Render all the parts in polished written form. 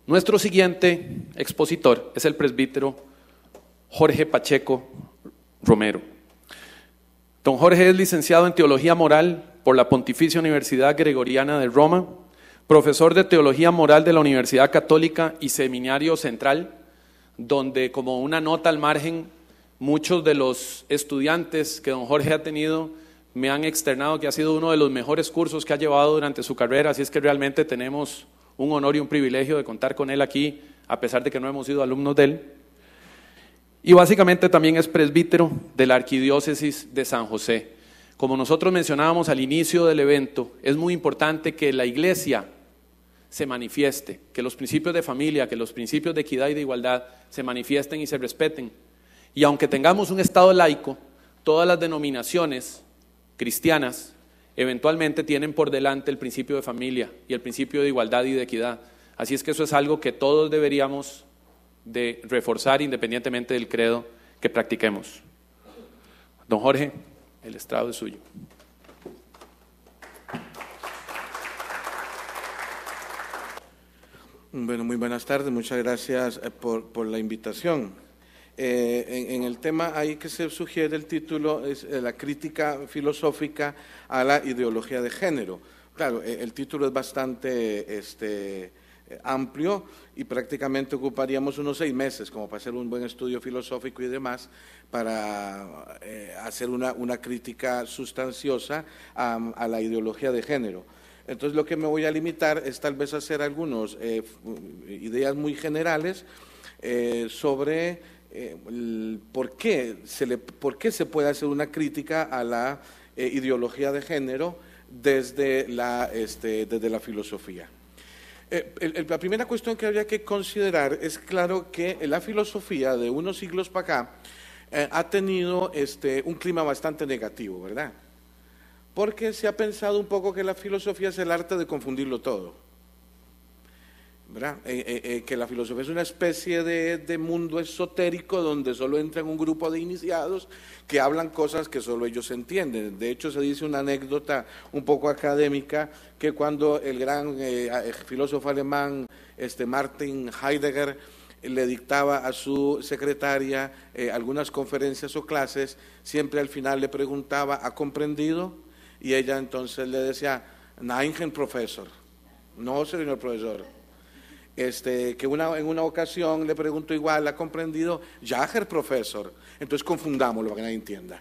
Nuestro siguiente expositor es el presbítero Jorge Pacheco Romero. Don Jorge es licenciado en Teología Moral por la Pontificia Universidad Gregoriana de Roma, profesor de Teología Moral de la Universidad Católica y Seminario Central, donde, como una nota al margen, muchos de los estudiantes que don Jorge ha tenido me han externado que ha sido uno de los mejores cursos que ha llevado durante su carrera, así es que realmente tenemos un honor y un privilegio de contar con él aquí, a pesar de que no hemos sido alumnos de él. Y básicamente también es presbítero de la Arquidiócesis de San José. Como nosotros mencionábamos al inicio del evento, es muy importante que la Iglesia se manifieste, que los principios de familia, que los principios de equidad y de igualdad se manifiesten y se respeten. Y aunque tengamos un Estado laico, todas las denominaciones cristianas eventualmente tienen por delante el principio de familia y el principio de igualdad y de equidad. Así es que eso es algo que todos deberíamos de reforzar independientemente del credo que practiquemos. Don Jorge, el estrado es suyo. Bueno, muy buenas tardes, muchas gracias por la invitación. En el tema ahí que se sugiere el título es la crítica filosófica a la ideología de género. Claro, el título es bastante amplio y prácticamente ocuparíamos unos 6 meses como para hacer un buen estudio filosófico y demás, para hacer una crítica sustanciosa a la ideología de género. Entonces lo que me voy a limitar es tal vez hacer algunas ideas muy generales sobre por qué se puede hacer una crítica a la ideología de género desde la filosofía. La primera cuestión que habría que considerar es claro que la filosofía de unos siglos para acá ha tenido un clima bastante negativo, ¿verdad? Porque se ha pensado un poco que la filosofía es el arte de confundirlo todo, ¿verdad? Que la filosofía es una especie de mundo esotérico donde solo entran un grupo de iniciados que hablan cosas que solo ellos entienden. De hecho, se dice una anécdota un poco académica que cuando el gran filósofo alemán Martin Heidegger le dictaba a su secretaria algunas conferencias o clases, siempre al final le preguntaba, ¿ha comprendido? Y ella entonces le decía, Nein, Herr Professor, no, señor profesor. Que en una ocasión le preguntó igual, ¿ha comprendido? Ya, Herr Professor. Entonces confundámoslo para que nadie entienda,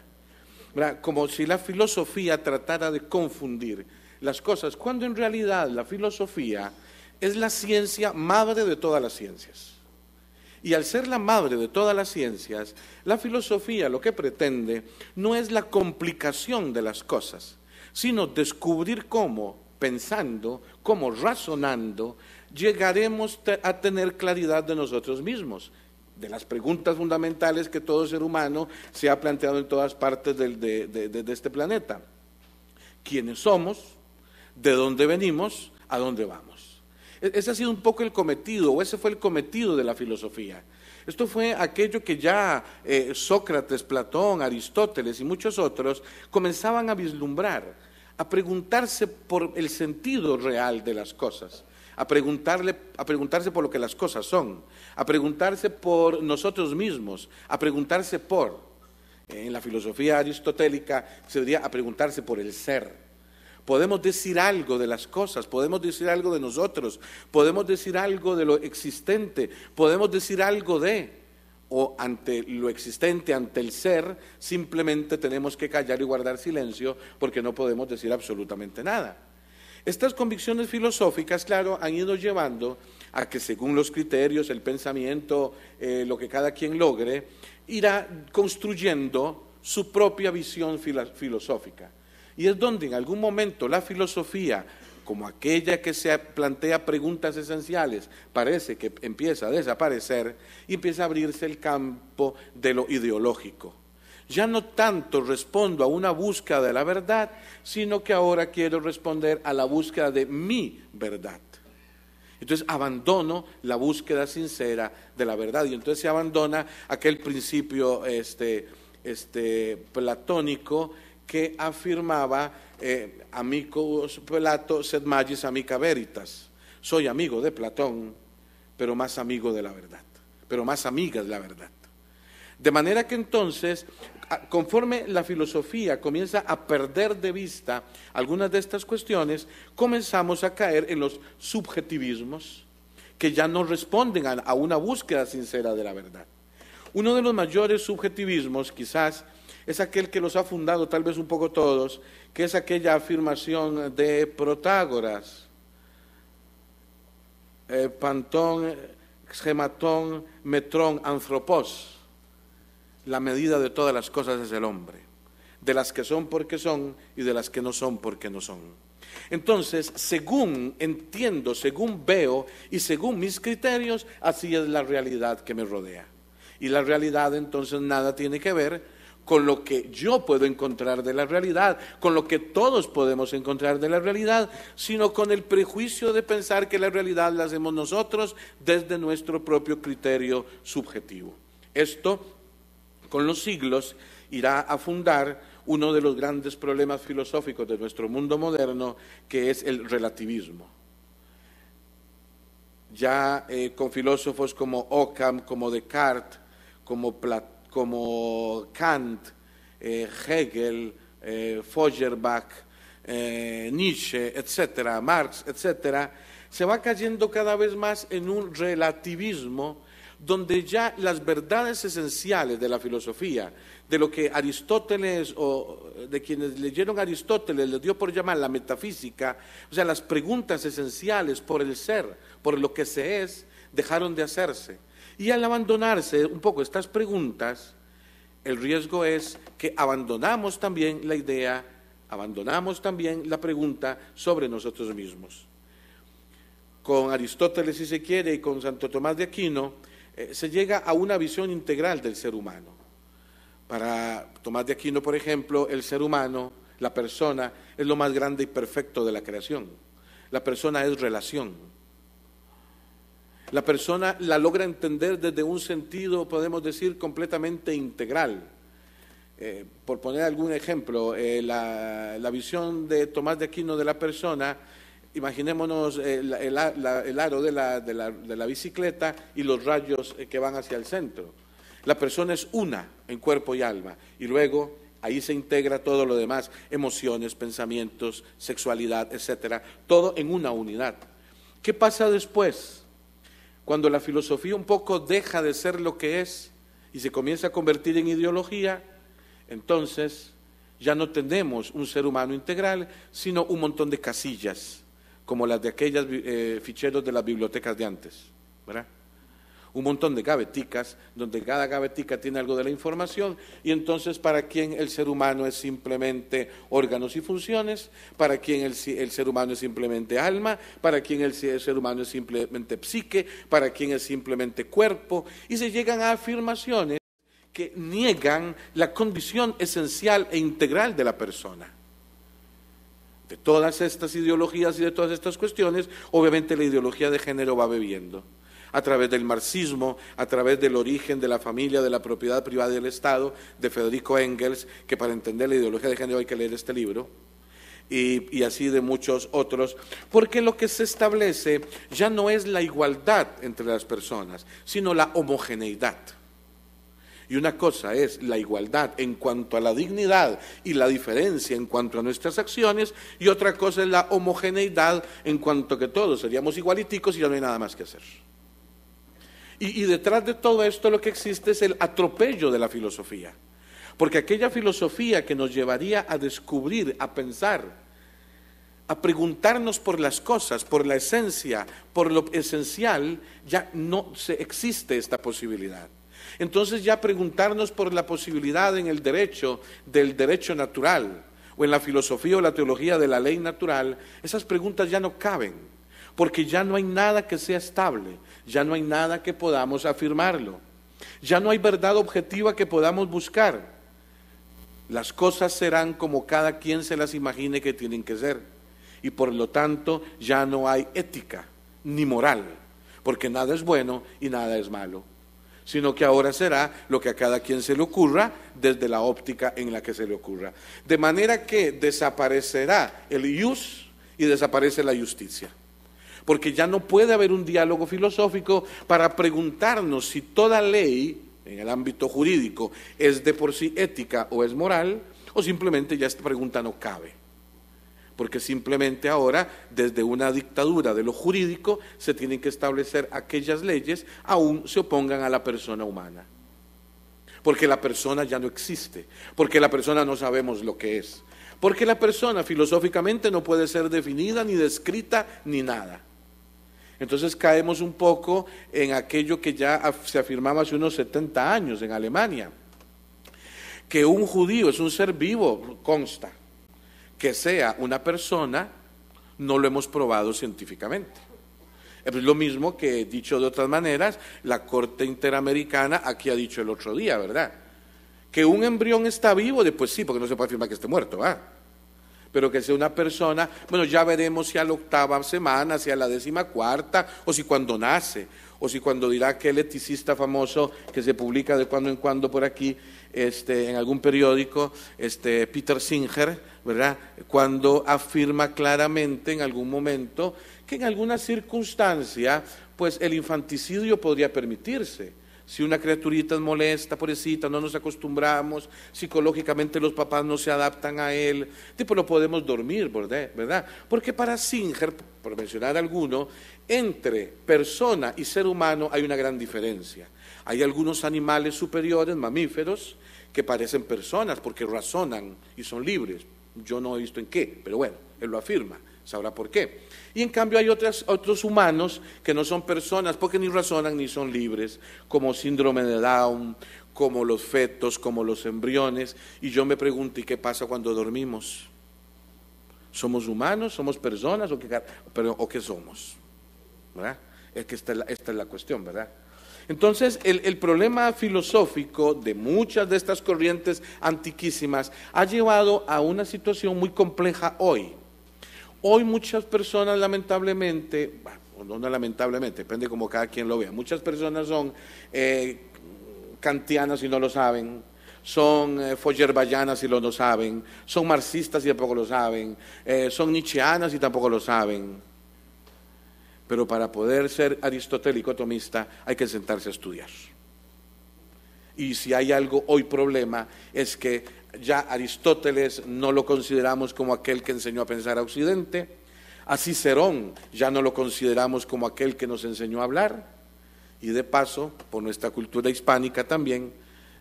¿verdad? Como si la filosofía tratara de confundir las cosas, cuando en realidad la filosofía es la ciencia madre de todas las ciencias. Y al ser la madre de todas las ciencias, la filosofía lo que pretende no es la complicación de las cosas, sino descubrir cómo, pensando, cómo razonando, llegaremos a tener claridad de nosotros mismos, de las preguntas fundamentales que todo ser humano se ha planteado en todas partes de este planeta. ¿Quiénes somos? ¿De dónde venimos? ¿A dónde vamos? Ese ha sido un poco el cometido, o ese fue el cometido de la filosofía. Esto fue aquello que ya Sócrates, Platón, Aristóteles y muchos otros comenzaban a vislumbrar, a preguntarse por el sentido real de las cosas, a preguntarse por lo que las cosas son, a preguntarse por nosotros mismos, a preguntarse en la filosofía aristotélica se diría a preguntarse por el ser. Podemos decir algo de las cosas, podemos decir algo de nosotros, podemos decir algo de lo existente, podemos decir algo o ante lo existente, ante el ser, simplemente tenemos que callar y guardar silencio porque no podemos decir absolutamente nada. Estas convicciones filosóficas, claro, han ido llevando a que según los criterios, el pensamiento, lo que cada quien logre, irá construyendo su propia visión filosófica. Y es donde en algún momento la filosofía, como aquella que se plantea preguntas esenciales, parece que empieza a desaparecer y empieza a abrirse el campo de lo ideológico. Ya no tanto respondo a una búsqueda de la verdad, sino que ahora quiero responder a la búsqueda de mi verdad. Entonces abandono la búsqueda sincera de la verdad y entonces se abandona aquel principio platónico que afirmaba amicus Plato sed magis amica veritas. Soy amigo de Platón, pero más amigo de la verdad, pero más amiga de la verdad. De manera que entonces, conforme la filosofía comienza a perder de vista algunas de estas cuestiones, comenzamos a caer en los subjetivismos que ya no responden a una búsqueda sincera de la verdad. Uno de los mayores subjetivismos, quizás, es aquel que los ha fundado tal vez un poco todos, que es aquella afirmación de Protágoras, pantón, schematón, metrón, anthropos. La medida de todas las cosas es el hombre, de las que son porque son y de las que no son porque no son. Entonces, según entiendo, según veo y según mis criterios, así es la realidad que me rodea. Y la realidad entonces nada tiene que ver con lo que yo puedo encontrar de la realidad, con lo que todos podemos encontrar de la realidad, sino con el prejuicio de pensar que la realidad la hacemos nosotros desde nuestro propio criterio subjetivo. Esto, con los siglos, irá a fundar uno de los grandes problemas filosóficos de nuestro mundo moderno, que es el relativismo. Ya con filósofos como Occam, como Descartes, como Kant, Hegel, Feuerbach, Nietzsche, etcétera, Marx, etcétera, se va cayendo cada vez más en un relativismo donde ya las verdades esenciales de la filosofía, de lo que Aristóteles o de quienes leyeron a Aristóteles les dio por llamar la metafísica, o sea, las preguntas esenciales por el ser, por lo que se es, dejaron de hacerse. Y al abandonarse un poco estas preguntas, el riesgo es que abandonamos también la idea, abandonamos también la pregunta sobre nosotros mismos. Con Aristóteles, si se quiere, y con Santo Tomás de Aquino, se llega a una visión integral del ser humano. Para Tomás de Aquino, por ejemplo, el ser humano, la persona, es lo más grande y perfecto de la creación. La persona es relación. La persona la logra entender desde un sentido, podemos decir, completamente integral. Por poner algún ejemplo, la visión de Tomás de Aquino de la persona, imaginémonos el aro de la bicicleta y los rayos que van hacia el centro. La persona es una en cuerpo y alma, y luego ahí se integra todo lo demás, emociones, pensamientos, sexualidad, etcétera, todo en una unidad. ¿Qué pasa después? Cuando la filosofía un poco deja de ser lo que es y se comienza a convertir en ideología, entonces ya no tenemos un ser humano integral, sino un montón de casillas, como las de aquellos ficheros de las bibliotecas de antes, ¿verdad? Un montón de gaveticas, donde cada gavetica tiene algo de la información, y entonces para quien el ser humano es simplemente órganos y funciones, para quien el ser humano es simplemente alma, para quien el ser humano es simplemente psique, para quien es simplemente cuerpo, y se llegan a afirmaciones que niegan la condición esencial e integral de la persona. De todas estas ideologías y de todas estas cuestiones, obviamente la ideología de género va bebiendo. A través del marxismo, a través del origen de la familia, de la propiedad privada y del Estado, de Federico Engels, que para entender la ideología de género hay que leer este libro, y así de muchos otros, porque lo que se establece ya no es la igualdad entre las personas, sino la homogeneidad. Y una cosa es la igualdad en cuanto a la dignidad y la diferencia en cuanto a nuestras acciones, y otra cosa es la homogeneidad en cuanto a que todos seríamos igualiticos y ya no hay nada más que hacer. Y detrás de todo esto lo que existe es el atropello de la filosofía, porque aquella filosofía que nos llevaría a descubrir, a pensar, a preguntarnos por las cosas, por la esencia, por lo esencial, ya no existe esta posibilidad. Entonces ya preguntarnos por la posibilidad en el derecho, del derecho natural, o en la filosofía o la teología de la ley natural, esas preguntas ya no caben. Porque ya no hay nada que sea estable, ya no hay nada que podamos afirmarlo, ya no hay verdad objetiva que podamos buscar. Las cosas serán como cada quien se las imagine que tienen que ser, y por lo tanto ya no hay ética ni moral, porque nada es bueno y nada es malo, sino que ahora será lo que a cada quien se le ocurra desde la óptica en la que se le ocurra. De manera que desaparecerá el ius y desaparece la justicia. porque ya no puede haber un diálogo filosófico para preguntarnos si toda ley en el ámbito jurídico es de por sí ética o es moral, o simplemente ya esta pregunta no cabe. Porque simplemente ahora, desde una dictadura de lo jurídico, se tienen que establecer aquellas leyes, aún se opongan a la persona humana. Porque la persona ya no existe, porque la persona no sabemos lo que es, porque la persona filosóficamente no puede ser definida, ni descrita, ni nada. Entonces caemos un poco en aquello que ya se afirmaba hace unos 70 años en Alemania, que un judío es un ser vivo, consta. Que sea una persona, no lo hemos probado científicamente. Es lo mismo que, dicho de otras maneras, la Corte Interamericana aquí ha dicho el otro día, ¿verdad? Que un embrión está vivo, después sí, porque no se puede afirmar que esté muerto, ¿verdad? Pero que sea una persona, bueno, ya veremos si a la 8ª semana, si a la 14ª, o si cuando nace, o si cuando dirá aquel eticista famoso que se publica de cuando en cuando por aquí, en algún periódico, Peter Singer, ¿verdad? Cuando afirma claramente en algún momento que en alguna circunstancia, pues el infanticidio podría permitirse. Si una criaturita es molesta, pobrecita, no nos acostumbramos, psicológicamente los papás no se adaptan a él, tipo lo podemos dormir, ¿verdad? Porque para Singer, por mencionar alguno, entre persona y ser humano hay una gran diferencia. Hay algunos animales superiores, mamíferos, que parecen personas porque razonan y son libres. Yo no he visto en qué, pero bueno, él lo afirma, sabrá por qué. Y en cambio hay otros humanos que no son personas porque ni razonan ni son libres, como síndrome de Down, como los fetos, como los embriones. Y yo me pregunto, ¿y qué pasa cuando dormimos? ¿Somos humanos? ¿Somos personas? ¿O qué somos? ¿Verdad? Es que esta es la cuestión, ¿verdad? Entonces, el problema filosófico de muchas de estas corrientes antiquísimas ha llevado a una situación muy compleja hoy. Hoy muchas personas lamentablemente, bueno, no lamentablemente, depende como cada quien lo vea, muchas personas son kantianas y no lo saben, son feuerbayanas y no saben, son marxistas y tampoco lo saben, son nietzscheanas y tampoco lo saben. Pero para poder ser aristotélico tomista hay que sentarse a estudiar. Y si hay algo hoy problema es que ya Aristóteles no lo consideramos como aquel que enseñó a pensar a Occidente, a Cicerón ya no lo consideramos como aquel que nos enseñó a hablar, y de paso, por nuestra cultura hispánica también,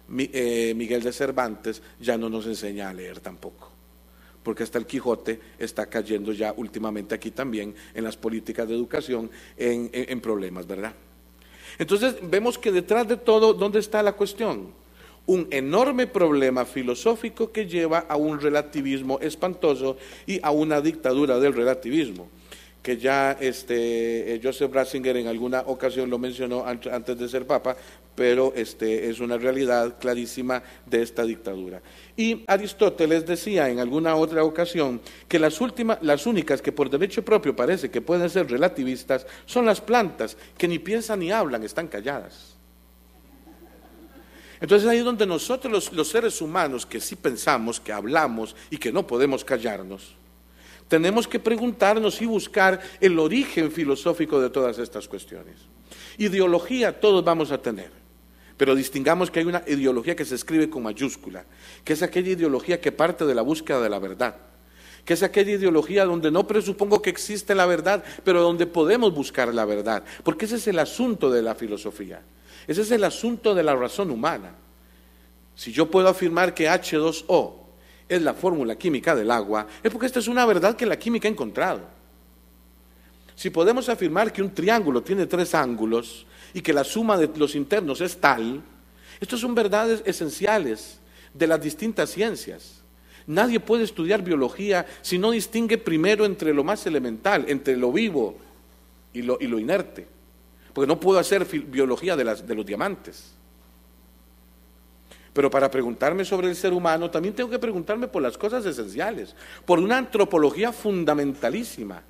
Miguel de Cervantes ya no nos enseña a leer tampoco. Porque hasta el Quijote está cayendo ya últimamente aquí también en las políticas de educación en problemas, ¿verdad? Entonces vemos que detrás de todo, ¿dónde está la cuestión? Un enorme problema filosófico que lleva a un relativismo espantoso y a una dictadura del relativismo, que ya Joseph Ratzinger en alguna ocasión lo mencionó antes de ser papa, pero es una realidad clarísima de esta dictadura. Y Aristóteles decía en alguna otra ocasión que las únicas que por derecho propio parece que pueden ser relativistas son las plantas, que ni piensan ni hablan, están calladas. Entonces ahí es donde nosotros los seres humanos que sí pensamos, que hablamos y que no podemos callarnos, tenemos que preguntarnos y buscar el origen filosófico de todas estas cuestiones. Ideología todos vamos a tener, pero distingamos que hay una ideología que se escribe con mayúscula, que es aquella ideología que parte de la búsqueda de la verdad, que es aquella ideología donde no presupongo que existe la verdad, pero donde podemos buscar la verdad, porque ese es el asunto de la filosofía, ese es el asunto de la razón humana. Si yo puedo afirmar que H2O es la fórmula química del agua, es porque esta es una verdad que la química ha encontrado. Si podemos afirmar que un triángulo tiene 3 ángulos y que la suma de los internos es tal, estas son verdades esenciales de las distintas ciencias. Nadie puede estudiar biología si no distingue primero entre lo más elemental, entre lo vivo y lo inerte, porque no puedo hacer biología de los diamantes. Pero para preguntarme sobre el ser humano, también tengo que preguntarme por las cosas esenciales, por una antropología fundamentalísima.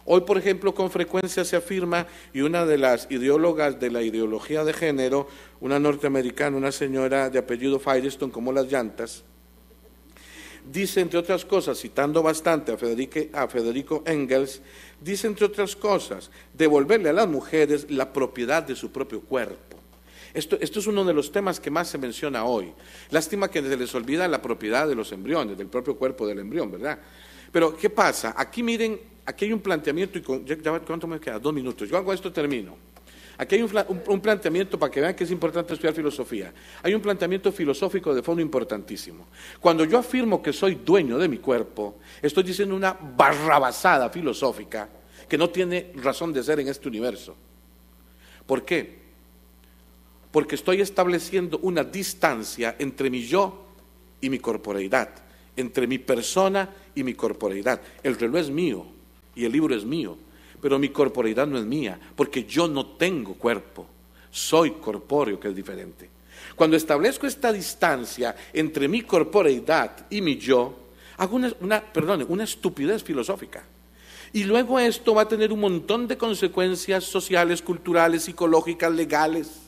Hoy, por ejemplo, con frecuencia se afirma, y una de las ideólogas de la ideología de género, una norteamericana, una señora de apellido Firestone, como las llantas, dice, entre otras cosas, citando bastante a Federico Engels, dice, entre otras cosas, devolverle a las mujeres la propiedad de su propio cuerpo. Esto es uno de los temas que más se menciona hoy. Lástima que se les olvida la propiedad de los embriones, del propio cuerpo del embrión, ¿verdad? Pero, ¿qué pasa? Aquí miren, aquí hay un planteamiento, ¿cuánto me queda? 2 minutos. Yo hago esto, termino. Aquí hay un planteamiento, para que vean que es importante estudiar filosofía. Hay un planteamiento filosófico de fondo importantísimo. Cuando yo afirmo que soy dueño de mi cuerpo, estoy diciendo una barrabasada filosófica que no tiene razón de ser en este universo. ¿Por qué? Porque estoy estableciendo una distancia entre mi yo y mi corporeidad, entre mi persona y mi corporeidad. El reloj es mío y el libro es mío, pero mi corporeidad no es mía, porque yo no tengo cuerpo, soy corpóreo, que es diferente. Cuando establezco esta distancia entre mi corporeidad y mi yo, hago una estupidez filosófica. Y luego esto va a tener un montón de consecuencias sociales, culturales, psicológicas, legales,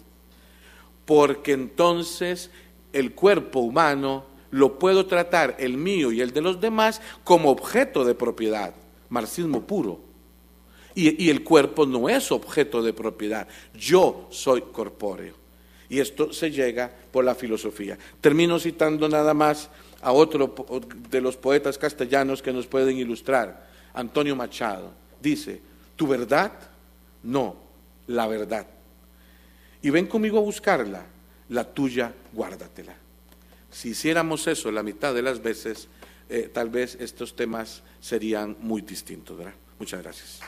porque entonces el cuerpo humano lo puedo tratar, el mío y el de los demás, como objeto de propiedad, marxismo puro. Y el cuerpo no es objeto de propiedad, yo soy corpóreo. Y esto se llega por la filosofía. Termino citando nada más a otro de los poetas castellanos que nos pueden ilustrar, Antonio Machado. Dice, ¿tu verdad? No, la verdad. Y ven conmigo a buscarla, la tuya guárdatela. Si hiciéramos eso la mitad de las veces, tal vez estos temas serían muy distintos, ¿verdad? Muchas gracias.